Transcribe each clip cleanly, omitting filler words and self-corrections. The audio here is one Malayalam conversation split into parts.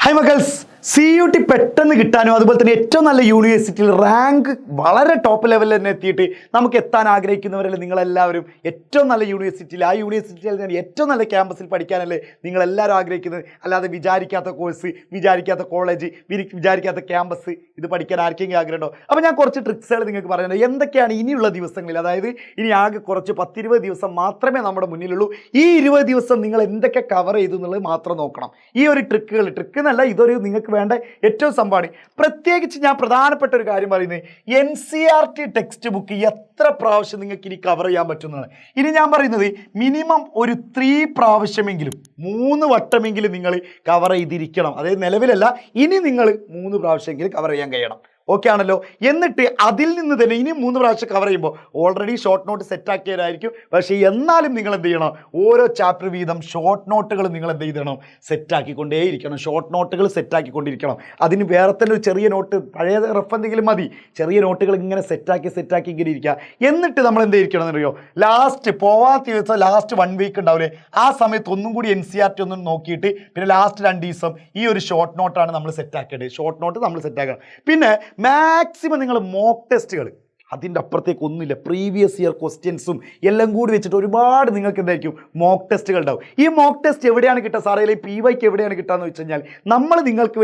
ഹായ് മക്കൾസ്, CUT പെട്ടെന്ന് കിട്ടാനും അതുപോലെ തന്നെ ഏറ്റവും നല്ല യൂണിവേഴ്സിറ്റിയിൽ റാങ്ക് വളരെ ടോപ്പ് ലെവലിൽ തന്നെ എത്തിയിട്ട് നമുക്ക് എത്താൻ ആഗ്രഹിക്കുന്നവരല്ലേ നിങ്ങളെല്ലാവരും. ഏറ്റവും നല്ല യൂണിവേഴ്സിറ്റിയിൽ, ആ യൂണിവേഴ്സിറ്റിയിൽ തന്നെ ഏറ്റവും നല്ല ക്യാമ്പസിൽ പഠിക്കാനല്ലേ നിങ്ങളെല്ലാവരും ആഗ്രഹിക്കുന്നത്. അല്ലാതെ വിചാരിക്കാത്ത കോഴ്സ്, വിചാരിക്കാത്ത കോളേജ്, വിചാരിക്കാത്ത ക്യാമ്പസ് ഇത് പഠിക്കാൻ ആർക്കെങ്കിലും ആഗ്രഹമുണ്ടോ? അപ്പോൾ ഞാൻ കുറച്ച് ട്രിക്സുകൾ നിങ്ങൾക്ക് പറയുന്നത് എന്തൊക്കെയാണ് ഇനിയുള്ള ദിവസങ്ങളിൽ. അതായത് ഇനി ആകെ കുറച്ച് 10-20 ദിവസം മാത്രമേ നമ്മുടെ മുന്നിലുള്ളൂ. ഈ 20 ദിവസം നിങ്ങൾ എന്തൊക്കെ കവർ ചെയ്തു എന്നുള്ളത് മാത്രം നോക്കണം. ഈ ഒരു ട്രിക്ക് എന്നല്ല, ഇതൊരു നിങ്ങൾക്ക് വേണ്ട ഏറ്റവും സംഭവമാണ്. പ്രത്യേകിച്ച് ഞാൻ പ്രധാനപ്പെട്ട ഒരു കാര്യം പറയുന്നത്, NCERT ടെക്സ്റ്റ് ബുക്ക് എത്ര പ്രാവശ്യം നിങ്ങൾക്ക് ഇനി കവർ ചെയ്യാൻ പറ്റുന്നതാണ്. ഇനി ഞാൻ പറയുന്നത് മിനിമം ഒരു 3 പ്രാവശ്യമെങ്കിലും 3 വട്ടമെങ്കിലും നിങ്ങൾ കവർ ചെയ്തിരിക്കണം. അതായത് നിലവിലല്ല, ഇനി നിങ്ങൾ 3 പ്രാവശ്യമെങ്കിലും കവർ ചെയ്യാൻ കഴിയണം. ഓക്കെ ആണല്ലോ. എന്നിട്ട് അതിൽ നിന്ന് തന്നെ ഇനി 3 പ്രാവശ്യം കവർ ചെയ്യുമ്പോൾ ഓൾറെഡി ഷോർട്ട് നോട്ട് സെറ്റാക്കിയതായിരിക്കും. പക്ഷേ എന്നാലും നിങ്ങൾ എന്ത് ചെയ്യണം, ഓരോ ചാപ്റ്റർ വീതം ഷോർട്ട് നോട്ടുകൾ നിങ്ങൾ എന്ത് ചെയ്യണം, സെറ്റാക്കിക്കൊണ്ടേയിരിക്കണം. ഷോർട്ട് നോട്ടുകൾ സെറ്റാക്കിക്കൊണ്ടിരിക്കണം. അതിന് വേറെ തന്നെ ഒരു ചെറിയ നോട്ട്, പഴയ റഫ് എന്തെങ്കിലും മതി, ചെറിയ നോട്ടുകൾ ഇങ്ങനെ സെറ്റാക്കി ഇങ്ങനെ ഇരിക്കുക. എന്നിട്ട് നമ്മൾ എന്ത് ചെയ്യണം എന്നറിയോ, ലാസ്റ്റ് പോവാത്ത ദിവസം ലാസ്റ്റ് 1 വീക്ക് ഉണ്ടാവില്ലേ, ആ സമയത്ത് ഒന്നും കൂടി NCERT ഒന്നും നോക്കിയിട്ട് പിന്നെ ലാസ്റ്റ് 2 ദിവസം ഈ ഒരു ഷോർട്ട് നോട്ടാണ് നമ്മൾ സെറ്റാക്കേണ്ടത്. ഷോർട്ട് നോട്ട് നമ്മൾ സെറ്റാക്കണം. പിന്നെ മാക്സിമം നിങ്ങൾ മോക്ക് ടെസ്റ്റുകൾ, അതിൻ്റെ അപ്പുറത്തേക്ക് ഒന്നുമില്ല, പ്രീവിയസ് ഇയർ ക്വസ്റ്റ്യൻസും എല്ലാം കൂടി വെച്ചിട്ട് ഒരുപാട് നിങ്ങൾക്ക് എന്തായിരിക്കും മോക്ക് ടെസ്റ്റുകൾ ഉണ്ടാവും. ഈ മോക്ക് ടെസ്റ്റ് എവിടെയാണ് കിട്ടുക സാറേ, അല്ലെങ്കിൽ PYK എവിടെയാണ് കിട്ടുകയെന്ന് വെച്ച് കഴിഞ്ഞാൽ നമ്മൾ നിങ്ങൾക്ക്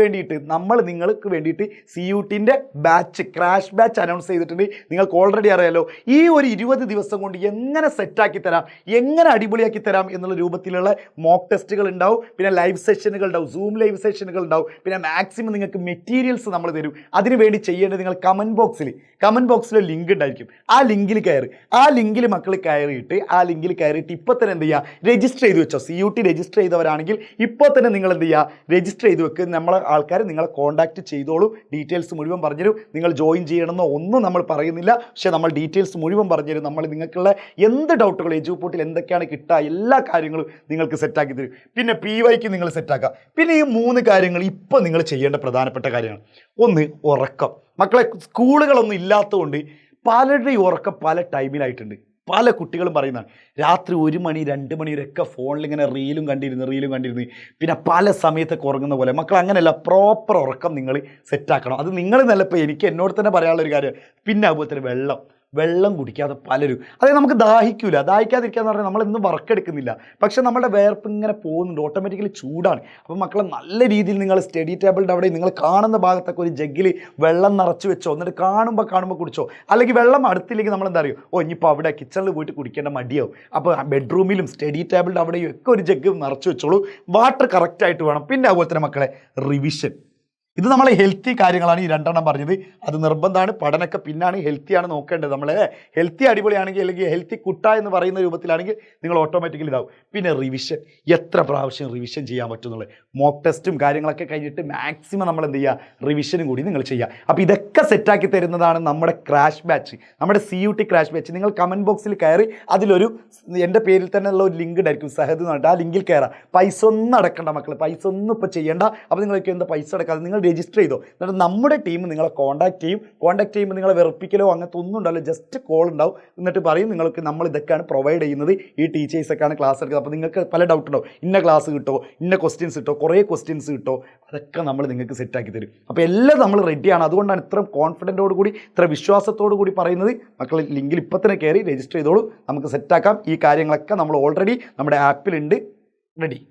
വേണ്ടിയിട്ട് CUTൻ്റെ ബാച്ച്, ക്രാഷ് ബാച്ച് അനൗൺസ് ചെയ്തിട്ടുണ്ട്. നിങ്ങൾക്ക് ഓൾറെഡി അറിയാലോ. ഈ ഒരു 20 ദിവസം കൊണ്ട് എങ്ങനെ സെറ്റാക്കി തരാം, എങ്ങനെ അടിപൊളിയാക്കി തരാം എന്നുള്ള രൂപത്തിലുള്ള മോക്ക് ടെസ്റ്റുകൾ ഉണ്ടാവും. പിന്നെ ലൈവ് സെഷനുകൾ ഉണ്ടാവും, സൂം ലൈവ് സെഷനുകൾ ഉണ്ടാവും. പിന്നെ മാക്സിമം നിങ്ങൾക്ക് മെറ്റീരിയൽസ് നമ്മൾ തരും. അതിന് വേണ്ടി ചെയ്യേണ്ടത്, നിങ്ങൾ കമൻറ്റ് ബോക്സിൽ ലിങ്ക് ഉണ്ടായിരിക്കും. ആ ലിങ്കിൽ മക്കൾ കയറിയിട്ട് ഇപ്പോൾ തന്നെ എന്ത് ചെയ്യുക, രജിസ്റ്റർ ചെയ്ത് വെച്ചോ. CUT രജിസ്റ്റർ ചെയ്തവരാണെങ്കിൽ ഇപ്പോൾ തന്നെ നിങ്ങൾ എന്ത് ചെയ്യുക, രജിസ്റ്റർ ചെയ്ത് വെക്കുക. നമ്മളെ ആൾക്കാർ നിങ്ങളെ കോൺടാക്റ്റ് ചെയ്തോളൂ, ഡീറ്റെയിൽസ് മുഴുവൻ പറഞ്ഞുതരും. നിങ്ങൾ ജോയിൻ ചെയ്യണമെന്നോ ഒന്നും നമ്മൾ പറയുന്നില്ല, പക്ഷേ നമ്മൾ ഡീറ്റെയിൽസ് മുഴുവൻ പറഞ്ഞുതരും. നമ്മൾ നിങ്ങൾക്കുള്ള എന്ത് ഡൗട്ടുകൾ, എജുപോർട്ടിൽ എന്തൊക്കെയാണ് കിട്ടുക, എല്ലാ കാര്യങ്ങളും നിങ്ങൾക്ക് സെറ്റാക്കി തരും. പിന്നെ PYK നിങ്ങൾ സെറ്റാക്കുക. പിന്നെ ഈ 3 കാര്യങ്ങൾ ഇപ്പോൾ നിങ്ങൾ ചെയ്യേണ്ട പ്രധാനപ്പെട്ട കാര്യങ്ങൾ. ഒന്ന്, ഉറക്കം. മക്കളെ, സ്കൂളുകളൊന്നും ഇല്ലാത്തതുകൊണ്ട് പലരുടെയും ഉറക്കം പല ടൈമിലായിട്ടുണ്ട്. പല കുട്ടികളും പറയുന്നതാണ് രാത്രി 1 മണി 2 മണി വരെയൊക്കെ ഫോണിൽ ഇങ്ങനെ റീലും കണ്ടിരുന്ന് പിന്നെ പല സമയത്തൊക്കെ ഉറങ്ങുന്ന പോലെ. മക്കൾ അങ്ങനെയല്ല, പ്രോപ്പർ ഉറക്കം നിങ്ങൾ സെറ്റാക്കണം. അത് നിങ്ങൾ നല്ല, ഇപ്പോൾ എനിക്ക് എന്നോട് തന്നെ പറയാനുള്ള ഒരു കാര്യം. പിന്നെ അതുപോലെ തന്നെ വെള്ളം കുടിക്കാതെ പലരും, അതായത് നമുക്ക് ദാഹിക്കാതിരിക്കുക എന്ന് പറഞ്ഞാൽ നമ്മളെന്നും വർക്കെടുക്കുന്നില്ല, പക്ഷെ നമ്മുടെ വേർപ്പ് ഇങ്ങനെ പോകുന്നുണ്ട്, ഓട്ടോമാറ്റിക്കലി ചൂടാണ്. അപ്പോൾ മക്കളെ നല്ല രീതിയിൽ നിങ്ങൾ സ്റ്റഡി ടേബിളിൻ്റെ അവിടെ നിങ്ങൾ കാണുന്ന ഭാഗത്തൊക്കെ ഒരു ജഗ്ഗിൽ വെള്ളം നിറച്ച് വെച്ചോ. എന്നിട്ട് കാണുമ്പോൾ കുടിച്ചോ. അല്ലെങ്കിൽ വെള്ളം അടുത്തില്ലെങ്കിൽ നമ്മൾ എന്താ അറിയോ, ഇനിയിപ്പോൾ അവിടെ കിച്ചണിൽ പോയിട്ട് കുടിക്കേണ്ട മടിയാവും. അപ്പോൾ ബെഡ്റൂമിലും സ്റ്റഡി ടേബിളിൻ്റെ അവിടെയും ഒക്കെ ഒരു ജഗ്ഗ് നിറച്ച് വെച്ചോളൂ. വാട്ടർ കറക്റ്റായിട്ട് വേണം. പിന്നെ അതുപോലെ തന്നെ മക്കളെ, റിവിഷൻ. ഇത് നമ്മളെ ഹെൽത്തി കാര്യങ്ങളാണ് ഈ 2 എണ്ണം പറഞ്ഞത്. അത് നിർബന്ധമാണ്. പഠനമൊക്കെ പിന്നാണ്, ഹെൽത്തിയാണ് നോക്കേണ്ടത്. നമ്മളെ ഹെൽത്തി അടിപൊളിയാണെങ്കിൽ, അല്ലെങ്കിൽ ഹെൽത്തി കുട്ട എന്ന് പറയുന്ന രൂപത്തിലാണെങ്കിൽ നിങ്ങൾ ഓട്ടോമാറ്റിക്കലി ഇതാവും. പിന്നെ റിവിഷൻ, എത്ര പ്രാവശ്യം റിവിഷൻ ചെയ്യാൻ പറ്റുന്നുള്ളത്. മോക്ക് ടെസ്റ്റും കാര്യങ്ങളൊക്കെ കഴിഞ്ഞിട്ട് മാക്സിമം നമ്മൾ എന്ത് ചെയ്യുക, റിവിഷനും കൂടി നിങ്ങൾ ചെയ്യുക. അപ്പോൾ ഇതൊക്കെ സെറ്റാക്കി തരുന്നതാണ് നമ്മുടെ ക്രാഷ് ബാച്ച്, നമ്മുടെ CUT ക്രാഷ് ബാച്ച്. നിങ്ങൾ കമൻറ്റ് ബോക്സിൽ കയറി അതിലൊരു എൻ്റെ പേരിൽ തന്നെ ഉള്ള ഒരു ലിങ്ക് ഉണ്ടായിരിക്കും, സഹദ് എന്ന് പറഞ്ഞിട്ട്. ആ ലിങ്കിൽ കയറാം. പൈസ ഒന്നും അടക്കണ്ട മക്കൾ, പൈസ ഒന്നും ഇപ്പോൾ ചെയ്യേണ്ട. അപ്പോൾ നിങ്ങൾക്ക് എന്താ പൈസ അടക്കാതെ നിങ്ങൾ രജിസ്റ്റർ ചെയ്തോ. എന്നിട്ട് നമ്മുടെ ടീം നിങ്ങളെ കോൺടാക്ട് ചെയ്യുമ്പോൾ നിങ്ങളെ വെറുപ്പിക്കലോ അങ്ങനത്തെ ഒന്നും ഉണ്ടാവില്ല. ജസ്റ്റ് കോൾ ഉണ്ടാവും. എന്നിട്ട് പറയും നിങ്ങൾക്ക് നമ്മൾ ഇതൊക്കെയാണ് പ്രൊവൈഡ് ചെയ്യുന്നത്, ഈ ടീച്ചേഴ്സൊക്കെയാണ് ക്ലാസ് എടുക്കുന്നത്. അപ്പോൾ നിങ്ങൾക്ക് പല ഡൗട്ട് ഉണ്ടാവും, ഇന്ന ക്ലാസ് കിട്ടോ, ഇന്ന ക്വസ്റ്റ്യൻസ് കിട്ടോ, കുറേ ക്വസ്റ്റ്യൻസ് കിട്ടോ, അതൊക്കെ നമ്മൾ നിങ്ങൾക്ക് സെറ്റാക്കി തരും. അപ്പോൾ എല്ലാം നമ്മൾ റെഡിയാണ്. അതുകൊണ്ടാണ് ഇത്ര കോൺഫിഡൻറ്റോട് കൂടി, ഇത്ര വിശ്വാസത്തോടു കൂടി പറയുന്നത്. മക്കൾ ലിങ്കിൽ ഇപ്പോൾ തന്നെ കയറി രജിസ്റ്റർ ചെയ്തോളൂ. നമുക്ക് സെറ്റാക്കാം. ഈ കാര്യങ്ങളൊക്കെ നമ്മൾ ഓൾറെഡി നമ്മുടെ ആപ്പിലുണ്ട്, റെഡി.